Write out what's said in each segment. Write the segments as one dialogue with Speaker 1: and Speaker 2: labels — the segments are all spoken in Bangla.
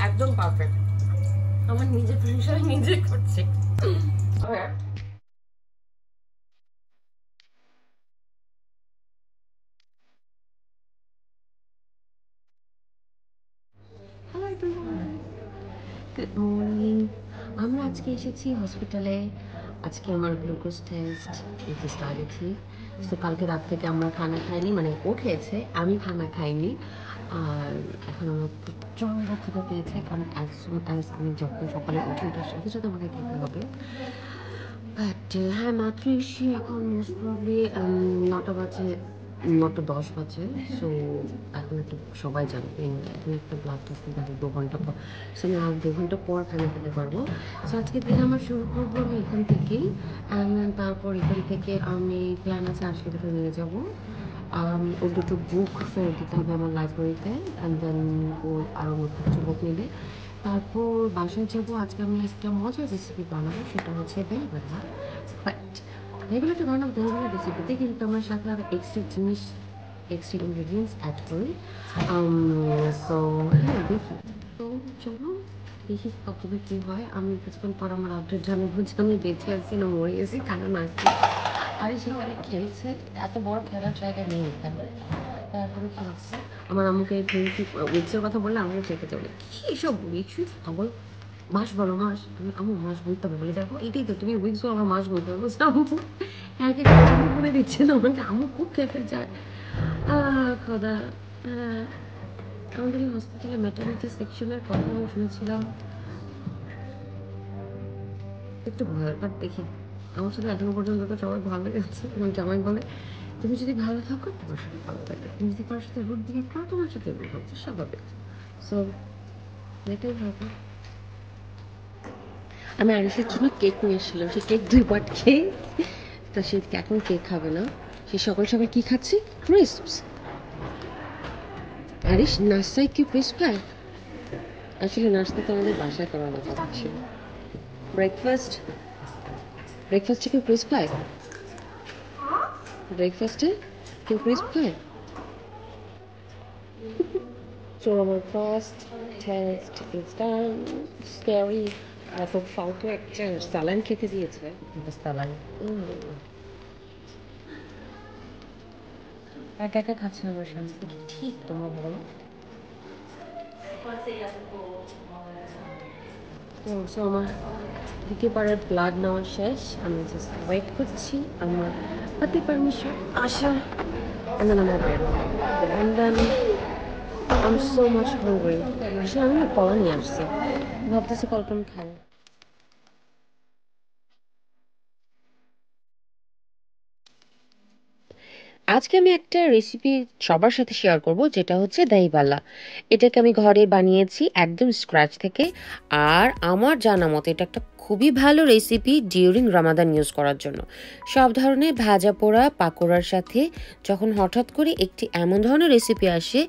Speaker 1: একদম পারফেক্ট। আমার নিজের প্রশংসা নিজে করছি। Hello everyone, good morning. আমরা আজকে এসেছি হসপিটালে। আজকে আমার গ্লুকোজ টেস্ট দিতে গেছি। তো কালকে রাত থেকে আমরা খানা খাইনি, মানে ও খেয়েছে, আমি খানা খাইনি। আর এখন আমার প্রচণ্ড ক্ষুধা পেয়েছে, কারণ অ্যাজ সুন অ্যাজ আমি যখন সকালে উঠি ওটার সাথে সাথে আমাকে খেতে হবে। বাট হ্যাঁ, মাত্র এসে এখন মোস্ট প্রবলি 9টা বাজে, 9টা 10 বাজে। সো এখন একটা সবাই জানবে এখন একটা ব্লাড টেস্ট নিতে হবে 2 ঘন্টা পর। সো আমি আর 2 ঘন্টা পর খানা খেতে পারবো। সো আজকে দিন আমার শুরু করবো আমি এখান থেকেই। অ্যান্ড তারপর এখান থেকে আমি প্ল্যান আছে আজকে নিয়ে যাবো। ওর দুটো বুক ফেরত দিতে হবে আমার লাইব্রেরিতে। অ্যান্ড দেন ও আরও নতুন কিছু বুক নেবে। তারপর বাসায় যাবো। আজকে আমি একটা মজার রেসিপি বানাবো, সেটা হচ্ছে দইবড়া। বাট দইবড়াটা বানাবো দইবড়া রেসিপিতে, কিন্তু আমার সাথে আরও এক্সট্রা জিনিস, এক্সট্রা ইনগ্রিডিয়েন্টস অ্যাড করি। সো হ্যাঁ, দেখি। তো চলো দেখি কতদূর কী হয়। আমি কিছুক্ষণ পর আমার আপডেট জানাবো যে আমি বেঁচে আছি না মরে গেছি, খানা না খেয়ে। আর সেখানে খেলছে, এত বড় খেলার জায়গা নেই এখানে, তারপরে খেলছে। আমার আম্মুকে 20 উইক্সের কথা বললে আম্মু চেপে যাবে, কী এসব উইক্স পাগল, মাস বলো মাস। তুমি আম্মু মাস বলতে হবে বলে, দেখো এটাই তো, তুমি উইক্স আমার মাস বলতে হবে। আম্মু এক এক করে দিচ্ছে না আমাকে, আম্মু খুব খেপে যায়। খোদা। আমাদের এই হসপিটালে ম্যাটারনিটি সেকশনের কথা আমি শুনেছিলাম একটু ভয়, বাট দেখি। আমার সাথে এখনো পর্যন্ত তো সবাই ভালো গেছে। এবং জামাই বলে, তুমি যদি ভালো থাকো তোমার সাথে ভালো থাকবে, তুমি যদি কারোর সাথে রুট বিহেভ করো তোমার সাথে রুট হচ্ছে স্বাভাবিক। সো এটাই ভাবো। আমি আরিসের জন্য কেক নিয়ে এসেছিলাম, সে কেক 2 পার্ট খেয়ে, তা সে এখন কেক খাবে না। সে সকাল সকাল কী খাচ্ছে? ক্রিস্পস। আরিস নাস্তায় কি ক্রিস্প খায়? আসলে নাস্তা তো আমাদের বাসায় করানো যাচ্ছে। ব্রেকফাস্ট, ব্রেকফাস্টে কেউ ক্রিস্প খায়? ব্রেকফাস্টে কেউ ক্রিস্প খায়? So our first test is done. Scary. এত ফালতু একটা স্যালাইন খেতে দিয়েছে। স্যালাইন একা একা খাচ্ছে আমার সামনে, ঠিক তোমরা বলো। তো সো আমার দ্বিতীয়বারের ব্লাড নেওয়া শেষ। আমি জাস্ট ওয়েট করছি আমার পাতি পারমিশন আসা, and then আমরা বের হবো। And then I'm so much hungry. আসলে আমি না কলা নিয়ে আসছি, ভাবতেছি কলটা আমি খাই। আজকে আমি একটা রেসিপি সবার সাথে শেয়ার করব, যেটা হচ্ছে দহিবালা। এটাকে আমি ঘরে বানিয়েছি একদম স্ক্র্যাচ থেকে। আর আমার জানা মতে এটা একটা খুবই ভালো রেসিপি ডিউরিং রামাদান ইউজ করার জন্য। সব ধরনের ভাজা পোড়া পাকোড়ার সাথে যখন হঠাৎ করে একটি এমন ধরনের রেসিপি আসে,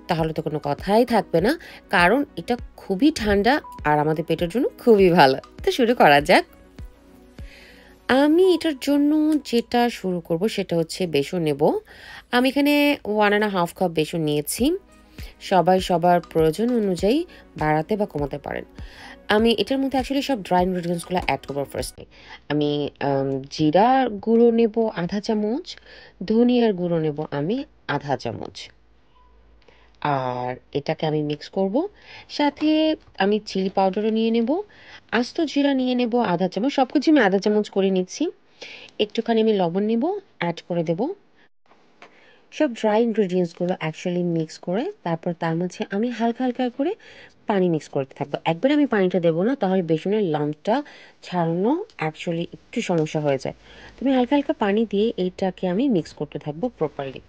Speaker 1: তাহলে তো কোনো কথাই থাকবে না, কারণ এটা খুবই ঠান্ডা আর আমাদের পেটের জন্য খুবই ভালো। তো শুরু করা যাক। আমি এটার জন্য যেটা শুরু করব সেটা হচ্ছে বেসন নেব। আমি এখানে 1.5 কাপ বেসন নিয়েছি। সবাই সবার প্রয়োজন অনুযায়ী বাড়াতে বা কমাতে পারেন। আমি এটার মধ্যে অ্যাকচুয়ালি সব ড্রাই ইনগ্রিডিয়েন্টসগুলো অ্যাড করবো ফার্স্টে। আমি জিরা গুঁড়ো নেব আধা চামচ, ধনিয়ার গুঁড়ো নেব আমি আধা চামচ। আর এটাকে আমি মিক্স করব। সাথে আমি চিলি পাউডারও নিয়ে নেব, আস্ত জিরা নিয়ে নেব আধা চামচ। সব কিছু আমি আধা চামচ করে নিচ্ছি। একটুখানি আমি লবণ নেব, অ্যাড করে দেব। সব ড্রাই ইনগ্রিডিয়েন্টসগুলো অ্যাকচুয়ালি মিক্স করে তারপর তার মধ্যে আমি হালকা হালকা করে পানি মিক্স করতে থাকবো। একবারে আমি পানিটা দেবো না, তাহলে বেসনের লাম্পটা ছাড়ানো অ্যাকচুয়ালি একটু সমস্যা হয়ে যায়। তুমি হালকা হালকা পানি দিয়ে এইটাকে আমি মিক্স করতে থাকবো প্রপারলি।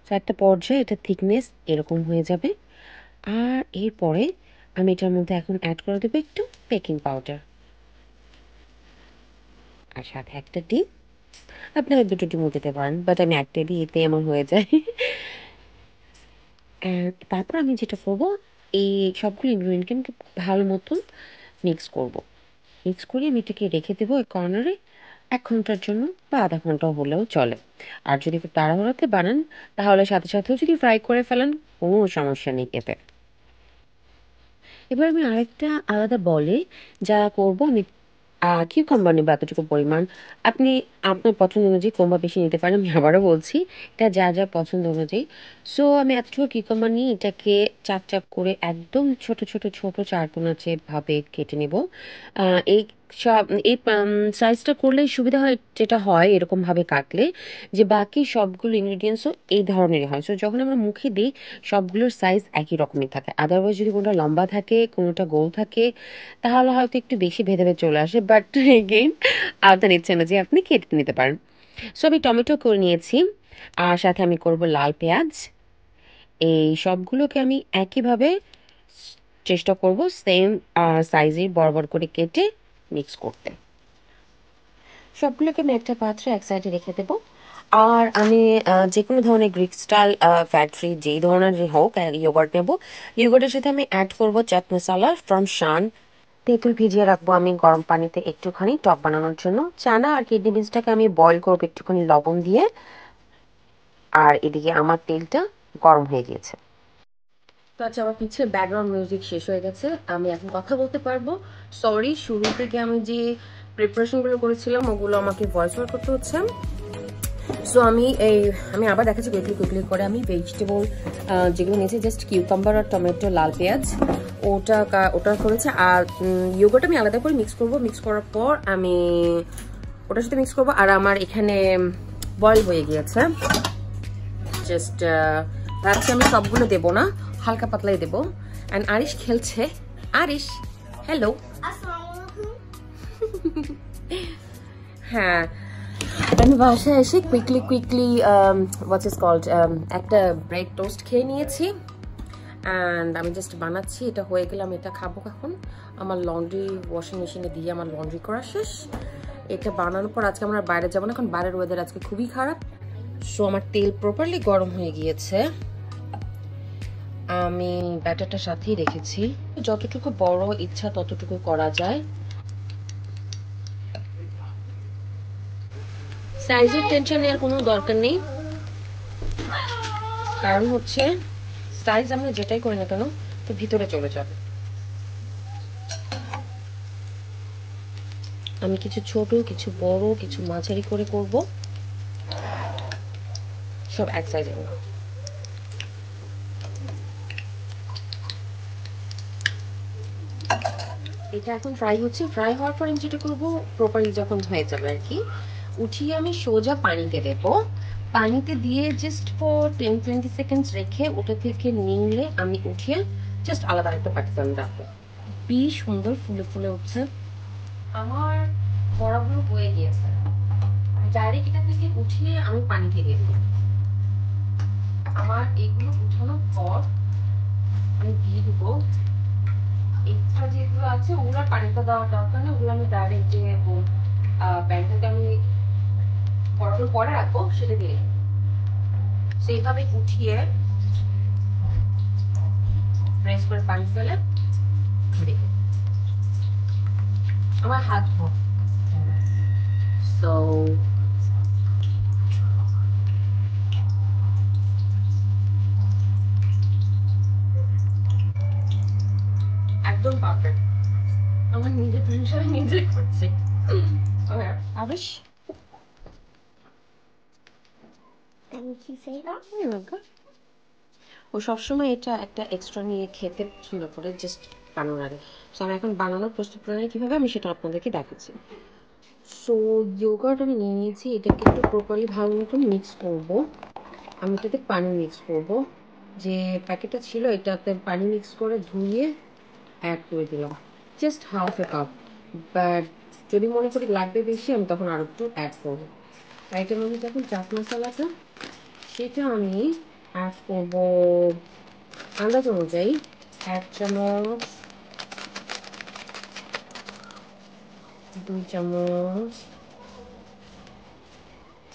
Speaker 1: তো একটা পর্যায়ে এটা থিকনেস এরকম হয়ে যাবে। আর এরপরে আমি এটার মধ্যে এখন অ্যাড করে দেবো একটু বেকিং পাউডার, আর সাথে একটা ডিম। আপনারা 2টো ডিমও দিতে পারেন, বাট আমি একটা দিই, এতে আমার হয়ে যায়। তারপর আমি যেটা করবো, এই সবগুলো ইনগ্রিডিয়েন্টকে আমি ভালো মতন মিক্স করব। মিক্স করে আমি এটাকে রেখে দেবো ওই কর্নারে 1 ঘন্টার জন্য বা আধা ঘন্টা হলেও চলে। আর যদি একটু তাড়াহুড়োতে বানান তাহলে সাথে সাথেও যদি ফ্রাই করে ফেলেন কোনো সমস্যা নেই এতে। এবার আমি আরেকটা আলাদা বলে যা করব আমি কিউকাম্বার নেবো এতটুকু পরিমাণ। আপনি আপনার পছন্দ অনুযায়ী কম বা বেশি নিতে পারেন। আমি আবারও বলছি এটা যার যার পছন্দ অনুযায়ী। সো আমি এতটুকু কিউকাম্বার নিয়ে এটাকে চাপ চাপ করে একদম ছোট ছোট ছোট চারকোনাচে ভাবে কেটে নেব। এই সব এই সাইজটা করলে সুবিধা হয়, যেটা হয় এরকমভাবে কাটলে যে বাকি সবগুলো ইনগ্রিডিয়েন্টসও এই ধরনেরই হয়। সো যখন আমরা মুখে দিই সবগুলোর সাইজ একই রকমই থাকে। আদারওয়াইজ যদি কোনোটা লম্বা থাকে কোনোটা গোল থাকে তাহলে হয়তো একটু বেশি ভেদে ভেদে চলে আসে, বাট এগেইন আপনার ইচ্ছে অনুযায়ী আপনি কেটে নিতে পারেন। সো আমি টমেটো করে নিয়েছি আর সাথে আমি করব লাল পেঁয়াজ। এই সবগুলোকে আমি একইভাবে চেষ্টা করব সেম সাইজের বড় বড় করে কেটে মিক্স করতে। সবগুলোকে আমি একটা পাত্রে এক সাইডে রেখে দেবো। আর আমি যে কোনো ধরনের গ্রিক স্টাইল ফ্যাট ফ্রি যেই ধরনের হোক ইয়োগার্ট নেবো। ইয়োগার্টের সাথে আমি অ্যাড করবো চাট মশলা ফ্রম শান। তেঁতুল ভিজিয়ে রাখবো আমি গরম পানিতে একটুখানি টক বানানোর জন্য। চানা আর কিডনি বিনসটাকে আমি বয়েল করবো একটুখানি লবণ দিয়ে। আর এদিকে আমার তেলটা গরম হয়ে গিয়েছে। তো আচ্ছা, আমার পিছিয়ে ব্যাকগ্রাউন্ড মিউজিক শেষ হয়ে গেছে, আমি এখন কথা বলতে পারবো। সরি, শুরু থেকে আমি যে প্রিপারেশনগুলো করেছিলাম ওগুলো আমাকে ভয়েস ওভার করতে হচ্ছে। সো আমি আবার দেখাচ্ছি কুইকলি করে। আমি ভেজিটেবল যেগুলো নিয়েছি জাস্ট কিউকাম্বার আর টমেটো লাল পেঁয়াজ ওটা করেছে। আর ইয়োগার্ট আমি আলাদা করে মিক্স করব। মিক্স করার পর আমি ওটার সাথে মিক্স করবো। আর আমার এখানে বয়েল হয়ে গিয়েছে। জাস্ট ভাবছি আমি সবগুলো দেবো না, হালকা পাতলাই দেবো। অ্যান্ড আরিশ খেলছে। আরিশ, হ্যালো। হ্যাঁ, আমি বাসায় এসে কুইকলি হোয়াটস ইজ কল্ড একটা ব্রেড টোস্ট খেয়ে নিয়েছি। অ্যান্ড আমি জাস্ট বানাচ্ছি, এটা হয়ে গেলে আমি এটা খাবো। এখন আমার লন্ড্রি ওয়াশিং মেশিনে দিয়ে আমার লন্ড্রি করা শেষ। এটা বানানোর পর আজকে আমরা বাইরে যাবো না, কারণ বাইরের ওয়েদার আজকে খুবই খারাপ। সো আমার তেল প্রপারলি গরম হয়ে গিয়েছে। আমি ব্যাটারটা সাথেই রেখেছি, যতটুকু বড় ইচ্ছা ততটুকু করা যায়। সাইজের টেনশন নেওয়ার কোনো দরকার নেই, কারণ হচ্ছে সাইজ আমরা যেটাই করি না কেন তো ভিতরে চলে যাবে। আমি কিছু ছোট কিছু বড় কিছু মাঝারি করে করব, সব এক সাইজে। এটা এখন ফ্রাই হচ্ছে। ফ্রাই হওয়ার পর আমি যেটা করবো, প্রপারলি যখন হয়ে যাবে আর কি, উঠিয়ে আমি সোজা পানিতে দেব। পানিতে দিয়ে জাস্ট ফর 10-20 সেকেন্ডস রেখে ওটা থেকে নিংড়ে আমি উঠিয়ে জাস্ট আলাদা একটা পাতিলে রাখবো। বেশ সুন্দর ফুলে ফুলে উঠছে। আমার বড়াগুলো হয়ে গিয়েছে। ডাইরেক্ট এটা থেকে উঠিয়ে আমি পানিতে দিয়ে দেবো। আমার এগুলো উঠানোর পর আমি দিয়ে দেবো এক্সট্রা যেগুলো আছে ওগুলো পানিতে দেওয়ার দরকার নেই। ওগুলো আমি ডাইরেক্ট যে প্যানটাতে আমি বরফের পরে রাখবো সেটা দিয়ে সেইভাবে উঠিয়ে প্রেস করে পানি ফেলে আমার হাত সো একদম পারফেক্ট। আমার নিজের টেনশন নিজে করছি। আবেশ ও সবসময় এটা একটা এক্সট্রা নিয়ে খেতে পছন্দ করে জাস্ট বানানোর আগে। সো আমি এখন বানানোর প্রস্তুত প্রণালী কীভাবে আমি সেটা আপনাদেরকে দেখাচ্ছি। সো ইয়োগার্ট আমি নিয়ে নিয়েছি, এটাকে একটু প্রপারলি ভালো মতন মিক্স করবো। আমি এটাতে পানি মিক্স করব, যে প্যাকেটটা ছিল এটাতে পানি মিক্স করে ধুয়ে অ্যাড করে দিলাম just half A cup. But যদি মনে করি লাগবে বেশি আমি তখন আরও একটু অ্যাড করবো। আর এটার মধ্যে যখন চাট মশলাটা সেটা আমি অ্যাড করবো আন্দাজ অনুযায়ী 1 চামচ, 2 চামচ,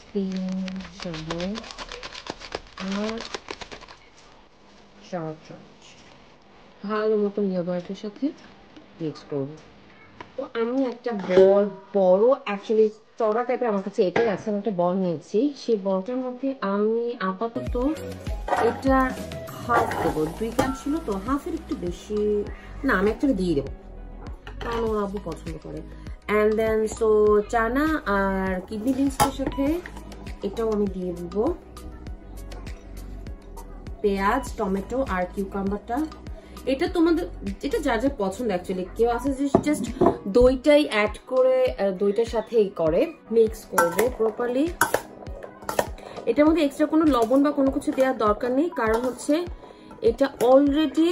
Speaker 1: 3 চামচ আর 4 চামচ ভালো মতো ইয়োগার্টের সাথে মিক্স করবো। তো আমি একটা বল, বড় অ্যাকচুয়ালি চড়া টাইপের আমার কাছে এটাই আছে, আমি একটা বল নিয়েছি। সেই বলটার মধ্যে আমি আপাতত এটা হাফ দেবো। 2 গ্রাম ছিল তো, হাফের একটু বেশি না, আমি অ্যাকচুয়ালি দিয়ে দেবো কারণ ওর আব্বু পছন্দ করে। অ্যান্ড দেন সো চানা আর কিডনি বিনসের সাথে এটাও আমি দিয়ে দিব পেঁয়াজ, টমেটো আর কিউকাম্বারটা। এটা তোমাদের, এটা যার যার পছন্দ অ্যাকচুয়ালি। কেউ আছে যে জাস্ট দইটাই অ্যাড করে দইটার সাথেই করে, মিক্স করবে প্রপারলি। এটার মধ্যে এক্সট্রা কোনো লবণ বা কোনো কিছু দেওয়ার দরকার নেই, কারণ হচ্ছে এটা অলরেডি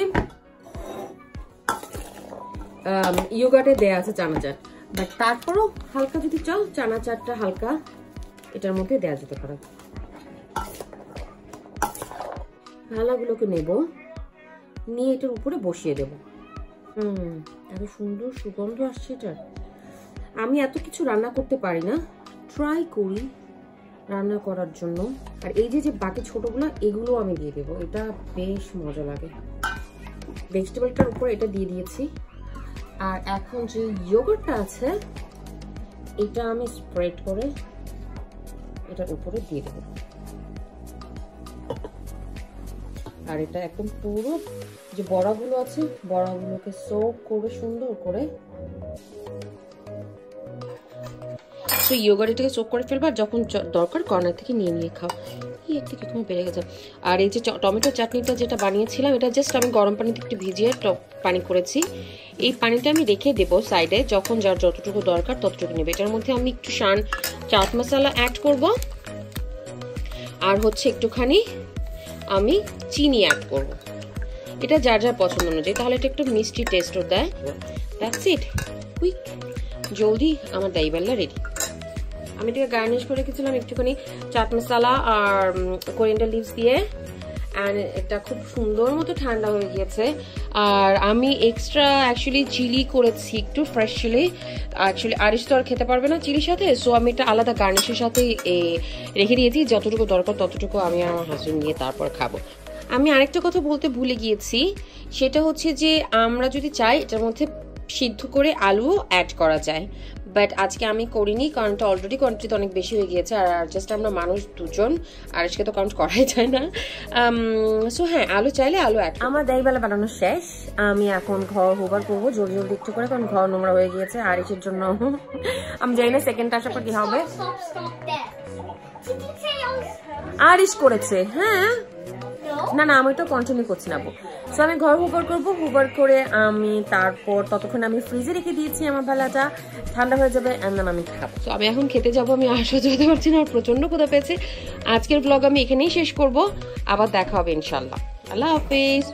Speaker 1: ইয়োগার্টে দেয়া আছে চানাচাট। বাট তারপরও হালকা যদি চাও চানাচাটটা হালকা এটার মধ্যে দেওয়া যেতে পারে। ভালাগুলোকে নেব, নিয়ে এটার উপরে বসিয়ে দেব। এত সুন্দর সুগন্ধ আসছে এটার। আমি এত কিছু রান্না করতে পারি না, ট্রাই করি রান্না করার জন্য। আর এই যে যে বাকি ছোটগুলো, এগুলো আমি দিয়ে দেবো, এটা বেশ মজা লাগে। ভেজিটেবলটার উপরে এটা দিয়ে দিয়েছি। আর এখন যে ইয়োগার্টটা আছে এটা আমি স্প্রেড করে এটার উপরে দিয়ে দেবো। আর এটা একদম পুরো যে বড়াগুলো আছে বড়াগুলোকে সোক করবে সুন্দর করে। সো ইয়োগার্টটাকে সোক করে ফেলবা, যখন দরকার কর্নার থেকে নিয়ে নিয়ে খাও। এই এক থেকে তুমি বেড়ে গেছে। আর এই যে টমেটো চাটনিটা যেটা বানিয়েছিলাম, এটা জাস্ট আমি গরম পানিতে একটু ভিজিয়ে পানি করেছি। এই পানিটা আমি রেখে দেবো সাইডে, যখন যার যতটুকু দরকার ততটুকু নেবে। এটার মধ্যে আমি একটু চাট মশলা অ্যাড করব, আর হচ্ছে একটুখানি আমি চিনি অ্যাড করব। এটা যার যার পছন্দ অনুযায়ী, তাহলে এটা একটু মিষ্টি টেস্টও দেয়। দ্যাটস ইট, কুইক, জলদি আমার দাইবেল্লা রেডি। আমি এটাকে গার্নিশ করে রেখেছিলাম একটুখানি চাট মশলা আর কোরিয়েন্ডার লিভস দিয়ে। অ্যান্ড এটা খুব সুন্দর মতো ঠান্ডা হয়ে গিয়েছে। আর আমি এক্সট্রা অ্যাকচুয়ালি চিলি করেছি, একটু ফ্রেশ চিলি। অ্যাকচুয়ালি আরিশ তো আর খেতে পারবে না চিলির সাথে, সো আমি এটা আলাদা গার্নিশের সাথে রেখে দিয়েছি। যতটুকু দরকার ততটুকু আমি আর আমার হাজবেন্ড নিয়ে তারপর খাবো। আমি আরেকটা কথা বলতে ভুলে গিয়েছি, সেটা হচ্ছে যে আমরা যদি চাই এটার মধ্যে সিদ্ধ করে আলুও অ্যাড করা যায়, বাট আজকে আমি করিনি কারণ এটা অলরেডি কোয়ান্টিটি অনেক বেশি হয়ে গিয়েছে। আর জাস্ট আমরা মানুষ দুজন, আর আজকে তো কাউন্ট করাই যায় না। সো হ্যাঁ, আলু চাইলে আলু অ্যাড। আমার দাইবেলা বানানো শেষ। আমি এখন ঘর হোবার করবো জলদি জলদি একটু করে, কারণ ঘর নোংরা হয়ে গিয়েছে আরিশের জন্য। আমি জানি না সেকেন্ডটা আসার পর কি হবে। আরিশ করেছে, হ্যাঁ না না, আমি তো কন্টিনিউ করছি না। সো আমি ঘর হুবার করবো, হুবার করে আমি তারপর ততক্ষণ আমি ফ্রিজে রেখে দিয়েছি, আমার বেলাটা ঠান্ডা হয়ে যাবে, এন্ড দেন আমি খাবো। তো আমি এখন খেতে যাবো, আমি আসা যেতে পারছি না, আর প্রচন্ড ক্ষুধা পেয়েছে। আজকের ব্লগ আমি এখানেই শেষ করব, আবার দেখা হবে ইনশাল্লাহ। আল্লাহ হাফেজ।